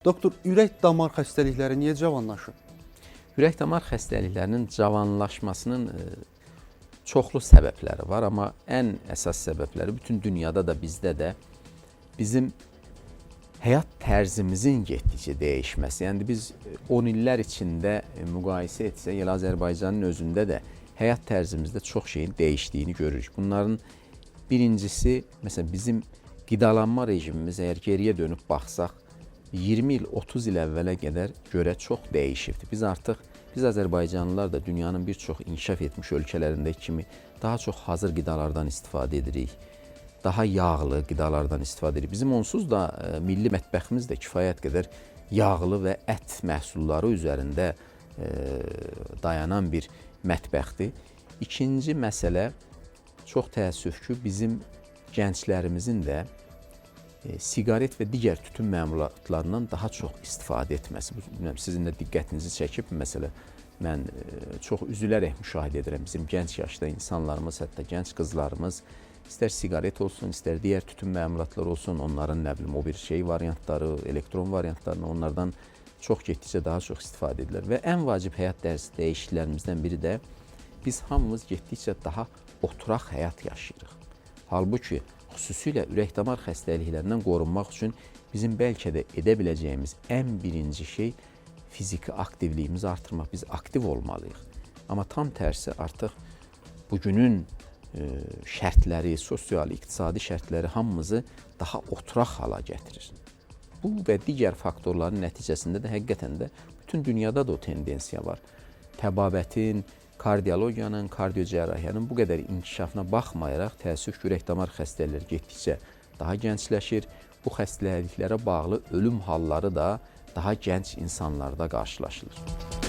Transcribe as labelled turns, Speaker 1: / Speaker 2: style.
Speaker 1: Doktor, ürək-damar xəstəlikləri niyə cavanlaşır?
Speaker 2: Ürək-damar xəstəliklərinin cavanlaşmasının çoxlu səbəbləri var, amma ən əsas səbəbləri bütün dünyada da bizdə də bizim həyat tərzimizin getdikcə dəyişməsi. Yəni biz 10 illər içində müqayisə etsək, elə Azərbaycanın özündə də həyat tərzimizdə çox şeyin dəyişdiyini görürük. Bunların birincisi, məsələn, bizim qidalanma rejimimiz əgər geriyə dönüb baxsaq, 20 il, 30 il əvvələ görə çox dəyişibdir. Biz Azərbaycanlılar da dünyanın bir çox inkişaf etmiş ölkələrindəki kimi daha çox hazır qidalardan istifadə edirik. Daha yağlı qidalardan istifadə edirik. Bizim onsuz da milli mətbəximiz də kifayət qədər yağlı və ət məhsulları üzərində dayanan bir mətbəxdir. İkinci məsələ, çox təəssüf ki, bizim gənclərimizin də siqaret və digər tütün məmulatlarından daha çox istifadə etməsi. Sizin də diqqətinizi çəkib, məsələ, mən çox üzülərək müşahidə edirəm. Bizim gənc yaşda insanlarımız, hətta gənc qızlarımız, istər siqaret olsun, istər digər tütün məmulatları olsun, onların o bir şey variantları, elektron variantlarını onlardan çox getdikcə daha çox istifadə edirlər. Və ən vacib həyat dəyişikliklərimizdən biri də biz hamımız getdikcə daha oturaq həyat yaşayırıq. Halbuki, xüsusilə ürək-damar xəstəliklərindən qorunmaq üçün bizim bəlkə də edə biləcəyimiz ən birinci şey fiziki aktivliyimizi artırmaq. Biz aktiv olmalıyıq. Amma tam tərsi artıq bugünün şərtləri, sosial, iqtisadi şərtləri hamımızı daha oturaq hala gətirir. Bu və digər faktorların nəticəsində də həqiqətən də bütün dünyada da o tendensiya var. Təbabətin, kardiologiyanın, kardiocərrahiyanın bu qədər inkişafına baxmayaraq təəssüf ki, ürək-damar xəstəlikləri getdikcə daha gəncləşir. Bu xəstəliklərə bağlı ölüm halları da daha gənc insanlarda qarşılaşılır.